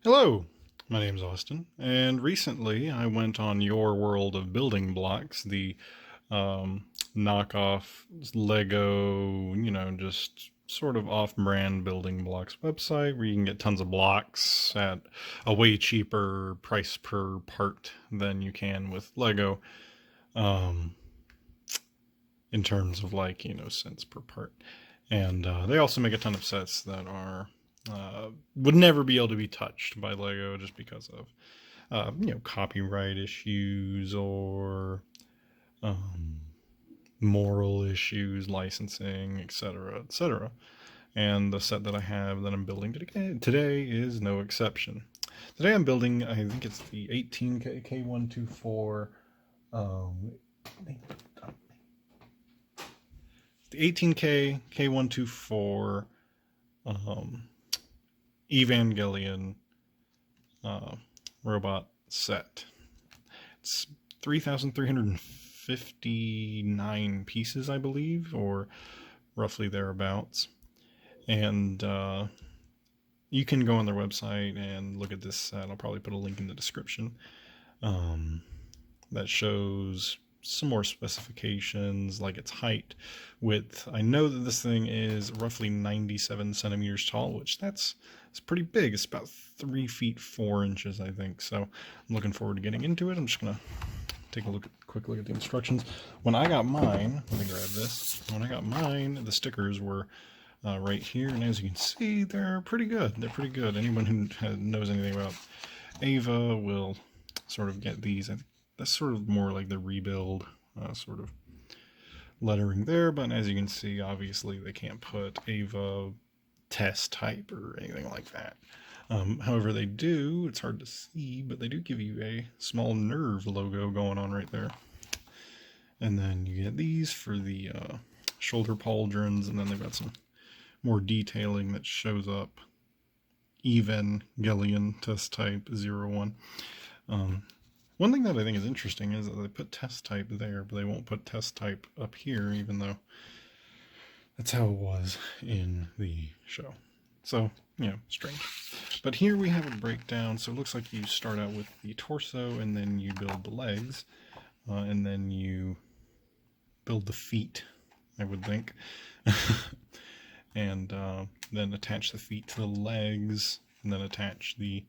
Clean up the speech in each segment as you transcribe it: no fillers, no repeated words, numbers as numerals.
Hello, my name's Austin, and recently I went on Your World of Building Blocks, the knockoff Lego, just sort of off brand building blocks website where you can get tons of blocks at a way cheaper price per part than you can with Lego, um, in terms of cents per part. And they also make a ton of sets that are would never be able to be touched by Lego just because of copyright issues or um, moral issues, licensing, etc., etc. And the set that I have that I'm building today is no exception. Today I'm building, I think it's the 18K K124. Um, the 18K K124 Evangelion uh, robot set. It's 3,359 pieces, I believe, or roughly thereabouts. And you can go on their website and look at this set. I'll probably put a link in the description that shows some more specifications, like its height, width. I know that this thing is roughly 97 centimeters tall, which it's pretty big. It's about 3 feet 4 inches, I think. So I'm looking forward to getting into it. I'm just gonna take a quick look at the instructions. When I got mine, let me grab this. When I got mine, the stickers were right here, and as you can see, they're pretty good. They're pretty good. Anyone who knows anything about Ava will sort of get these. That's sort of more like the rebuild sort of lettering there, but as you can see, obviously they can't put Ava test type or anything like that. However, they do, it's hard to see, but they do give you a small nerve logo going on right there. And then you get these for the shoulder pauldrons, and then they've got some more detailing that shows up Evangelion test type 01. One thing that I think is interesting is that they put test type there, but they won't put test type up here, even though that's how it was in the show. So, strange. But here we have a breakdown. So it looks like you start out with the torso, and then you build the legs, and then you build the feet, I would think. And then attach the feet to the legs, and then attach the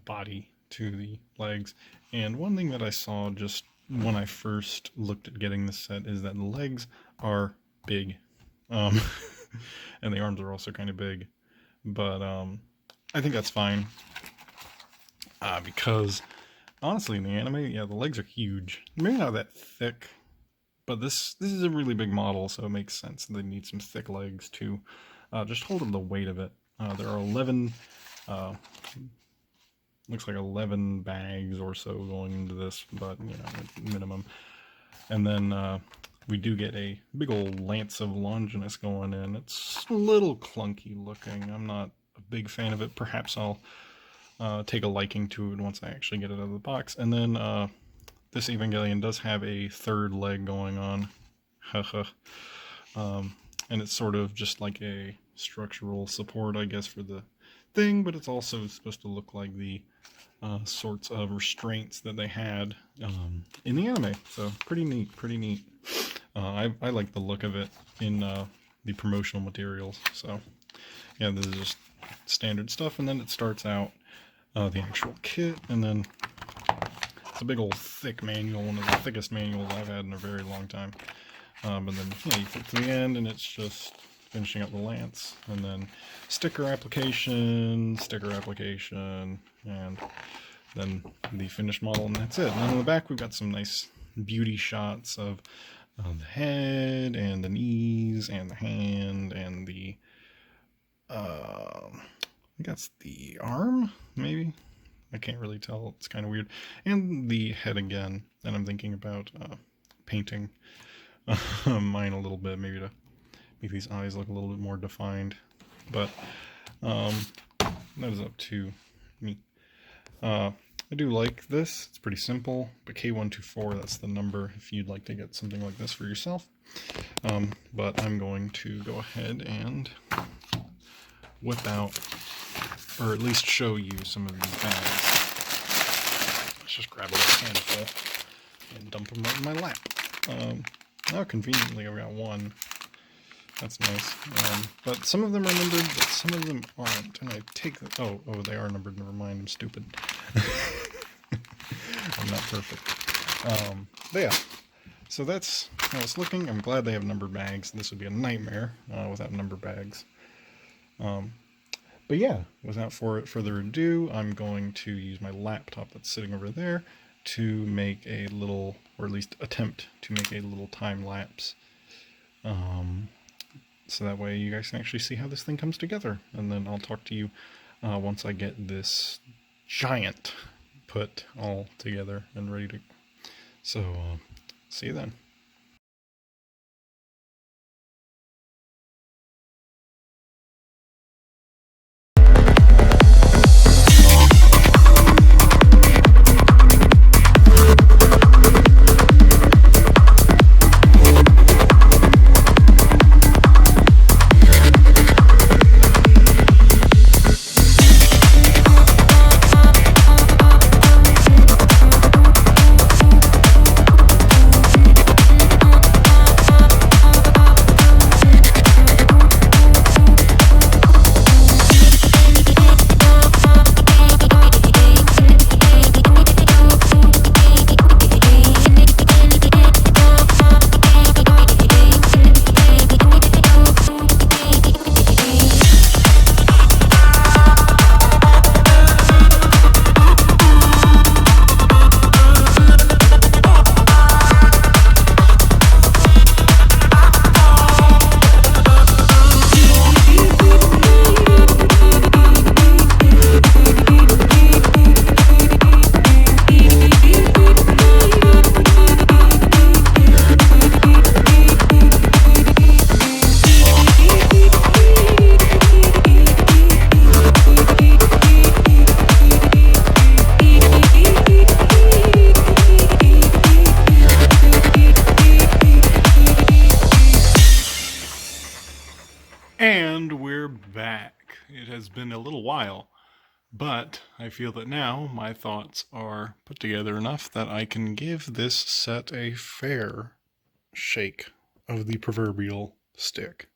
body to the legs. And one thing that I saw just when I first looked at getting this set is that the legs are big. And the arms are also kind of big. But I think that's fine. Because honestly, in the anime, the legs are huge. Maybe not that thick, but this is a really big model, so it makes sense they need some thick legs to just hold up the weight of it. There are 11, looks like 11 bags or so going into this, but minimum. And then we do get a big old lance of Longinus going in. It's a little clunky looking. I'm not a big fan of it. Perhaps I'll take a liking to it once I actually get it out of the box. And then this Evangelion does have a third leg going on. And it's sort of just like a structural support, I guess, for the thing, but it's also supposed to look like the sorts of restraints that they had in the anime. So pretty neat, pretty neat. I like the look of it in the promotional materials. So yeah, this is just standard stuff, and then it starts out the actual kit, and then it's a big old thick manual, one of the thickest manuals I've had in a very long time. But then you flip to the end, and it's just finishing up the lance, and then sticker application, and then the finished model, and that's it. And then on the back, we've got some nice beauty shots of the head, and the knees, and the hand, and the I think that's the arm, maybe? I can't really tell. It's kind of weird. And the head again. And I'm thinking about painting mine a little bit, maybe to make these eyes look a little bit more defined. But that is up to me. I do like this. It's pretty simple. But K124, that's the number if you'd like to get something like this for yourself. But I'm going to go ahead and whip out or at least show you some of these bags. Let's just grab a little handful and dump them right in my lap. Now conveniently I've got one. That's nice. But some of them are numbered, but some of them aren't. And I take them. Oh, they are numbered. Never mind. I'm stupid. I'm not perfect. But yeah. So that's how it's looking. I'm glad they have numbered bags. This would be a nightmare without numbered bags. But yeah, without further ado, I'm going to use my laptop that's sitting over there to make a little, or at least attempt to make a little time lapse. So that way you guys can actually see how this thing comes together. And then I'll talk to you once I get this giant put all together and ready to. So, see you then. And we're back. It has been a little while, but I feel that now my thoughts are put together enough that I can give this set a fair shake of the proverbial stick.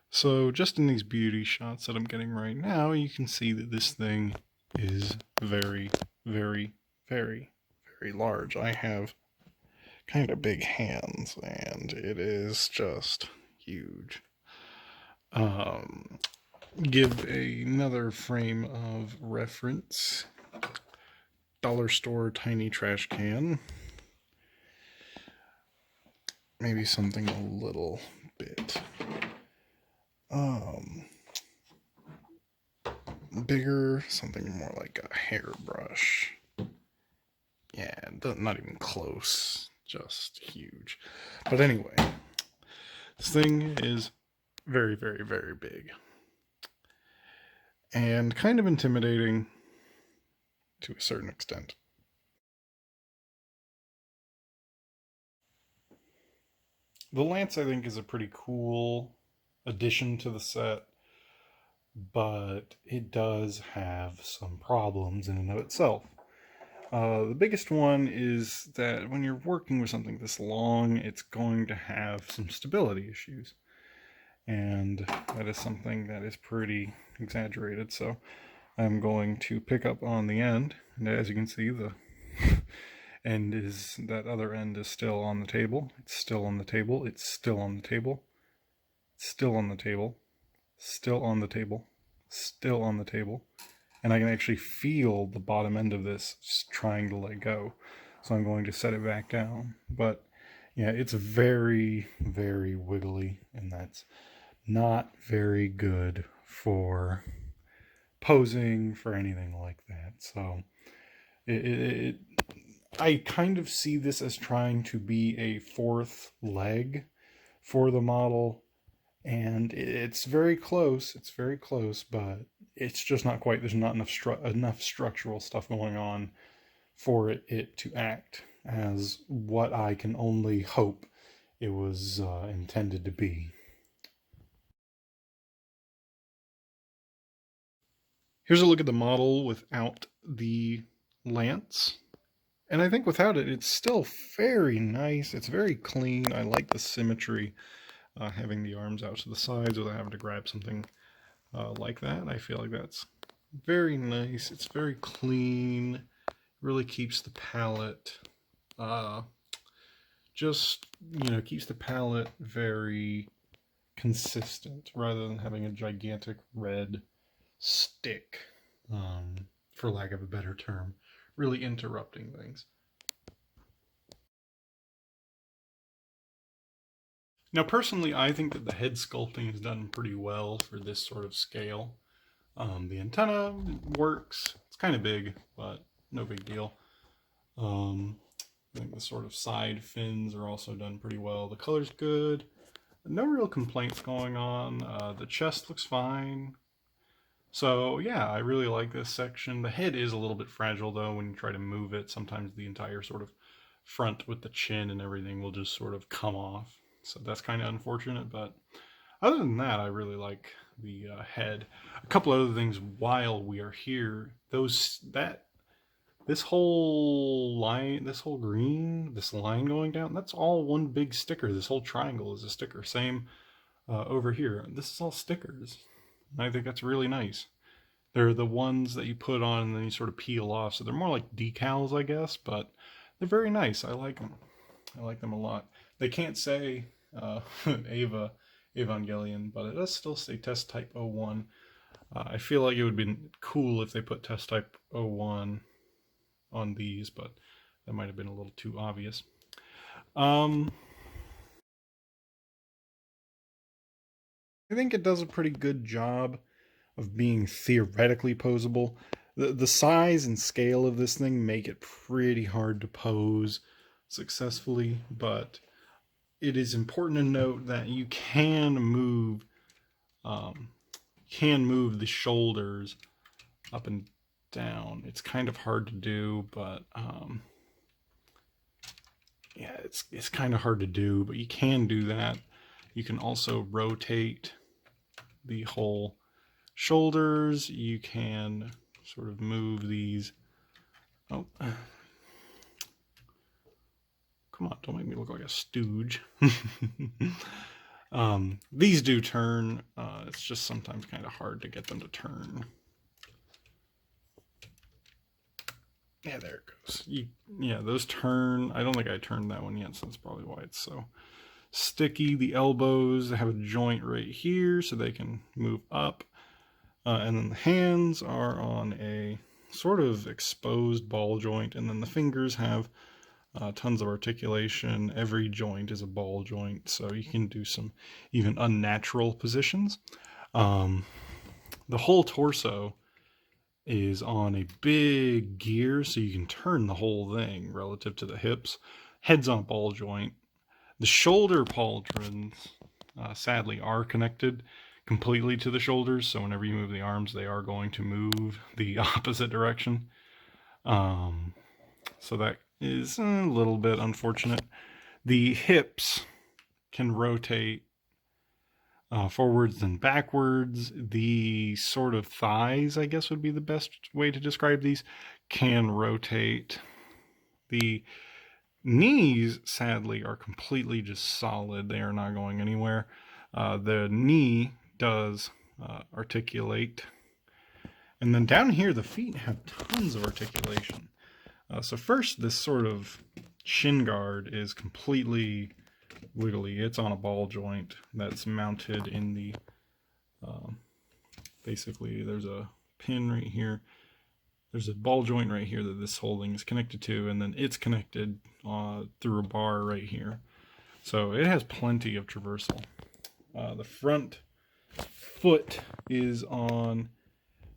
So just in these beauty shots that I'm getting right now, you can see that this thing is very, very, very, very large. I have kind of big hands, and it is just huge. Give another frame of reference. Dollar store tiny trash can. Maybe something a little bit bigger, something more like a hairbrush. Yeah, not even close, just huge. But anyway, this thing is very, very, very big. And kind of intimidating to a certain extent. The lance, I think, is a pretty cool addition to the set, but it does have some problems in and of itself. The biggest one is that when you're working with something this long, it's going to have some stability issues. And that is something that is pretty exaggerated, so I'm going to pick up on the end, and as you can see, the that other end is still on the table. It's still on the table. It's still on the table. It's still on the table. Still on the table. Still on the table. And I can actually feel the bottom end of this just trying to let go. So I'm going to set it back down. But yeah, it's very, very wiggly, and that's not very good for posing, for anything like that. So I kind of see this as trying to be a fourth leg for the model, and it's very close. It's very close, but it's just not quite. There's not enough structural stuff going on for it to act as what I can only hope it was intended to be. Here's a look at the model without the lance. And I think without it, it's still very nice. It's very clean. I like the symmetry, having the arms out to the sides without having to grab something like that. I feel like that's very nice. It's very clean. Really keeps the palette, just, keeps the palette very consistent rather than having a gigantic red stick, for lack of a better term, really interrupting things. Now, personally, I think that the head sculpting is done pretty well for this sort of scale. The antenna works. It's kind of big, but no big deal. I think the sort of side fins are also done pretty well. The color's good. No real complaints going on. The chest looks fine. So yeah, I really like this section. The head is a little bit fragile though when you try to move it. Sometimes the entire sort of front with the chin and everything will just sort of come off. So that's kind of unfortunate, but other than that, I really like the head. A couple other things while we are here. This whole line, this whole green, this line going down, that's all one big sticker. This whole triangle is a sticker. Same over here. This is all stickers. I think that's really nice. They're the ones that you put on and then you sort of peel off. So they're more like decals, I guess, but they're very nice. I like them. I like them a lot. They can't say Evangelion, but it does still say test type 01. I feel like it would be cool if they put test type 01 on these, but that might have been a little too obvious. I think it does a pretty good job of being theoretically posable. The size and scale of this thing make it pretty hard to pose successfully, but it is important to note that you can move the shoulders up and down. It's kind of hard to do, but yeah, it's kind of hard to do, but you can do that. You can also rotate the whole shoulders. You can sort of move these. Oh, come on, don't make me look like a stooge. These do turn. It's just sometimes kind of hard to get them to turn. Yeah, there it goes. Yeah, those turn. I don't think I turned that one yet, so that's probably why it's so sticky. The elbows have a joint right here, so they can move up. And then the hands are on a sort of exposed ball joint, and then the fingers have tons of articulation. Every joint is a ball joint, so you can do some even unnatural positions. The whole torso is on a big gear, so you can turn the whole thing relative to the hips. Head's on a ball joint. The shoulder pauldrons, sadly, are connected completely to the shoulders, so whenever you move the arms, they are going to move the opposite direction. So that is a little bit unfortunate. The hips can rotate forwards and backwards. The sort of thighs, I guess would be the best way to describe these, can rotate. The knees, sadly, are completely just solid. They are not going anywhere. The knee does articulate. And then down here, the feet have tons of articulation. So first, this sort of shin guard is completely wiggly. It's on a ball joint that's mounted in the, basically there's a pin right here. There's a ball joint right here that this whole thing is connected to, and then it's connected through a bar right here. So it has plenty of traversal. The front foot is on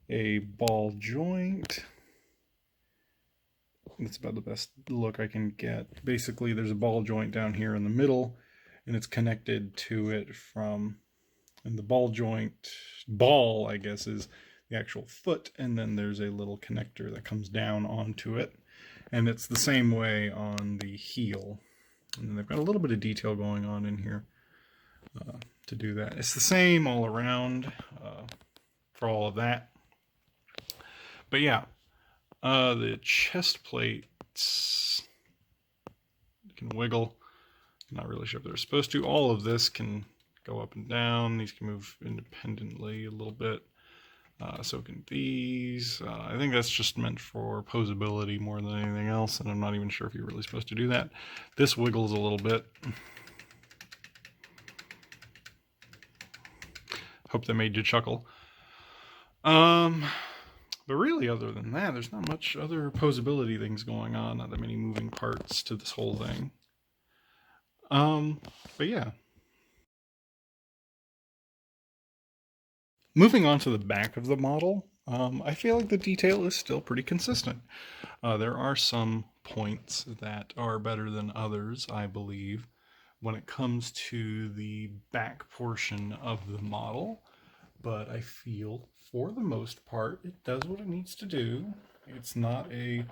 a ball joint. That's about the best look I can get. Basically, there's a ball joint down here in the middle, and it's connected to it from, and the ball joint, ball, I guess, is the actual foot, and then there's a little connector that comes down onto it, and it's the same way on the heel. And then they've got a little bit of detail going on in here to do that. It's the same all around for all of that. But yeah, the chest plates can wiggle. I'm not really sure if they're supposed to. All of this can go up and down. These can move independently a little bit. So can these. I think that's just meant for posability more than anything else, and I'm not even sure if you're really supposed to do that. This wiggles a little bit. Hope that made you chuckle. But really, other than that, there's not much other posability things going on. Not that many moving parts to this whole thing. But yeah. Moving on to the back of the model, I feel like the detail is still pretty consistent. There are some points that are better than others, I believe, when it comes to the back portion of the model, but I feel for the most part it does what it needs to do. It's not a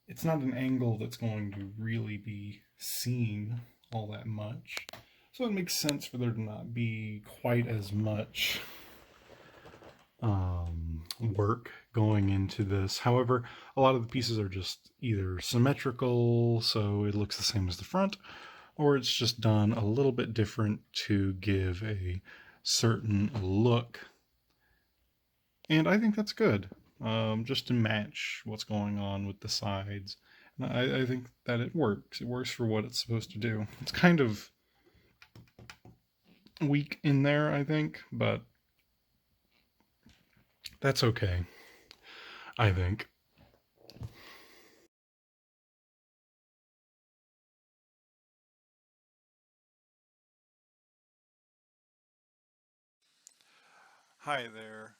it's not an angle that's going to really be seen all that much. So it makes sense for there to not be quite as much work going into this. However, a lot of the pieces are just either symmetrical, so it looks the same as the front, or it's just done a little bit different to give a certain look. And I think that's good, just to match what's going on with the sides. And I think that it works. It works for what it's supposed to do. It's kind of weak in there, I think, but that's okay, I think. Hi there.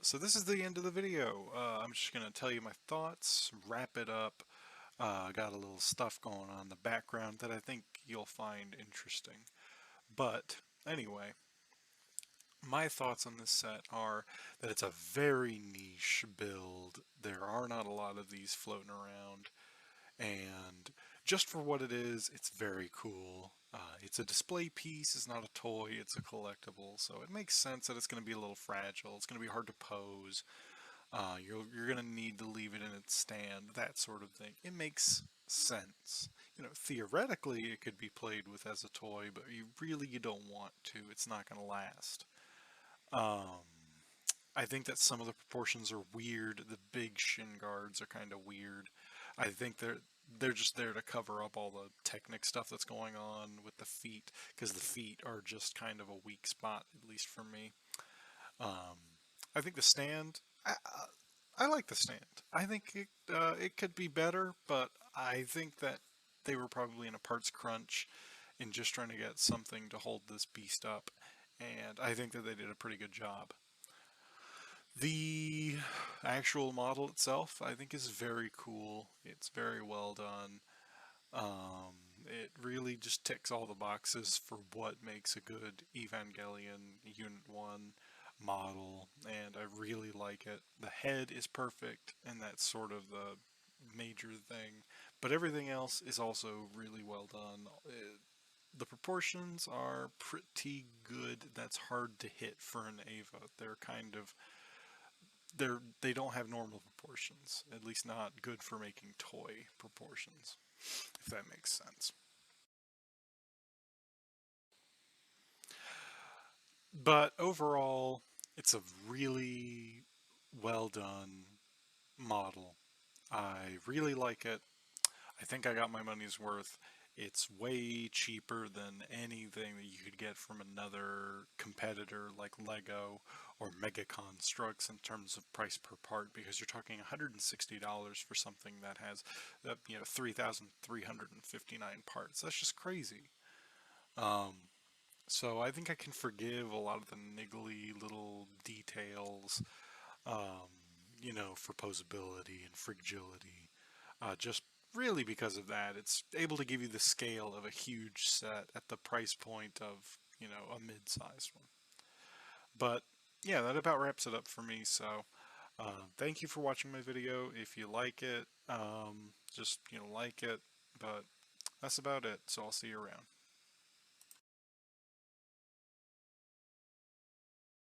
So this is the end of the video. I'm just going to tell you my thoughts, wrap it up. Got a little stuff going on in the background that I think you'll find interesting. But anyway, my thoughts on this set are that it's a very niche build. There are not a lot of these floating around. And just for what it is, it's very cool. It's a display piece, it's not a toy, it's a collectible, so it makes sense that it's going to be a little fragile, it's going to be hard to pose, you're going to need to leave it in its stand, that sort of thing. It makes sense. You know, theoretically it could be played with as a toy, but you don't want to, it's not going to last. Um, I think that some of the proportions are weird. The big shin guards are kind of weird. I think they're just there to cover up all the Technic stuff that's going on with the feet, because the feet are just kind of a weak spot, at least for me. Um, I think the stand. I like the stand. I think it could be better, but I think that they were probably in a parts crunch in just trying to get something to hold this beast up, and I think that they did a pretty good job. The actual model itself, I think, is very cool. It's very well done. It really just ticks all the boxes for what makes a good Evangelion Unit 1 model, and I really like it. The head is perfect, and that's sort of the major thing, but everything else is also really well done. The proportions are pretty good. That's hard to hit for an Ava. They don't have normal proportions, at least not good for making toy proportions, if that makes sense. But overall, it's a really well done model. I really like it. I think I got my money's worth. It's way cheaper than anything that you could get from another competitor like Lego or Mega Constructs in terms of price per part, because you're talking $160 for something that has 3,359 parts. That's just crazy. Um, so I think I can forgive a lot of the niggly little details, um, for posability and fragility. Just really because of that, it's able to give you the scale of a huge set at the price point of, a mid-sized one. But yeah, that about wraps it up for me. So thank you for watching my video. If you like it, just, like it. But that's about it. So I'll see you around.